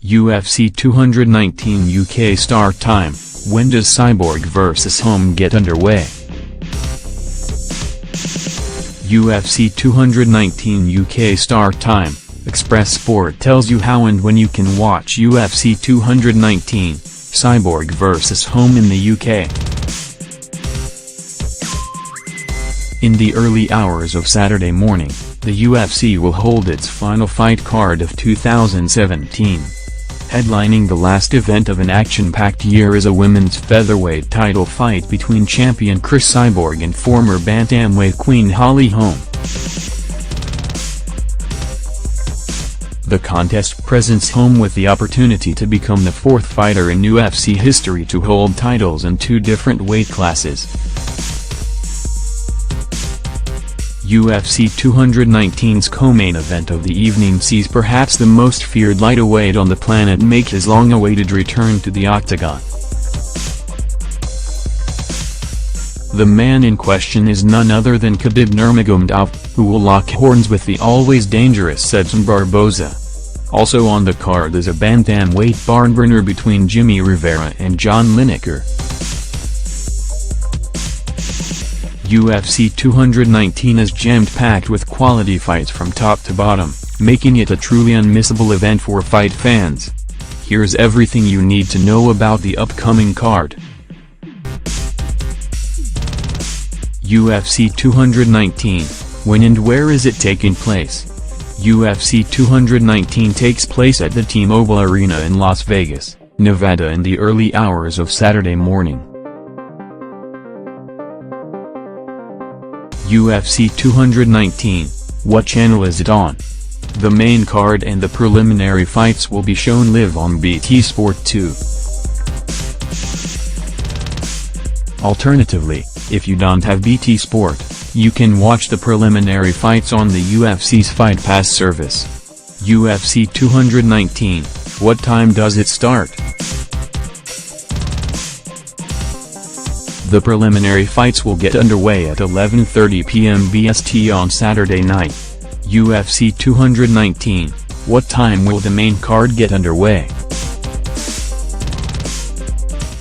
UFC 219 UK start time. When does Cyborg vs Holm get underway? UFC 219 UK start time. Express Sport tells you how and when you can watch UFC 219, Cyborg vs Holm in the UK. In the early hours of Saturday morning, the UFC will hold its final fight card of 2017. Headlining the last event of an action-packed year is a women's featherweight title fight between champion Cris Cyborg and former bantamweight queen Holm. The contest presents Holm with the opportunity to become the fourth fighter in UFC history to hold titles in two different weight classes. UFC 219's co-main event of the evening sees perhaps the most feared lightweight on the planet make his long-awaited return to the octagon. The man in question is none other than Khabib Nurmagomedov, who will lock horns with the always dangerous Edson Barboza. Also on the card is a bantamweight barnburner between Jimmy Rivera and John Lineker. UFC 219 is jam-packed with quality fights from top to bottom, making it a truly unmissable event for fight fans. Here's everything you need to know about the upcoming card. UFC 219, when and where is it taking place? UFC 219 takes place at the T-Mobile Arena in Las Vegas, Nevada in the early hours of Saturday morning. UFC 219, what channel is it on? The main card and the preliminary fights will be shown live on BT Sport 2. Alternatively, if you don't have BT Sport, you can watch the preliminary fights on the UFC's Fight Pass service. UFC 219, what time does it start? The preliminary fights will get underway at 11:30 p.m. BST on Saturday night. UFC 219, what time will the main card get underway?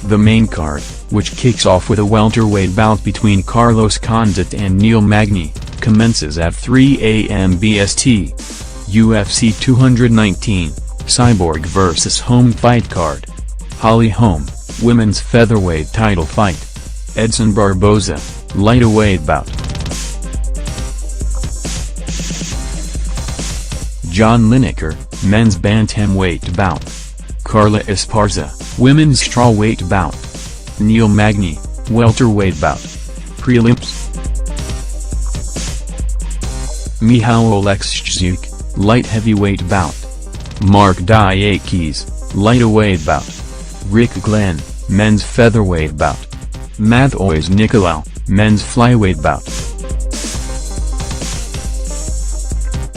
The main card, which kicks off with a welterweight bout between Carlos Condit and Neil Magny, commences at 3 a.m. BST. UFC 219, Cyborg vs Holm fight card. Holm, women's featherweight title fight. Edson Barboza, lightweight bout. John Lineker, men's bantamweight bout. Carla Esparza, women's strawweight bout. Neil Magny, welterweight bout. Prelims. Michał Oleksiejczuk, light heavyweight bout. Mark Diakis, lightweight bout. Rick Glenn, men's featherweight bout. Mateusz Nicolau, men's flyweight bout.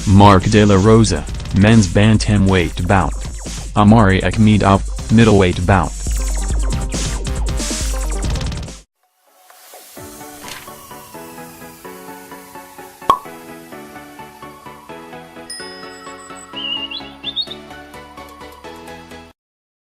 Mark De La Rosa, men's bantamweight bout. Amari Akhmedov, middleweight bout.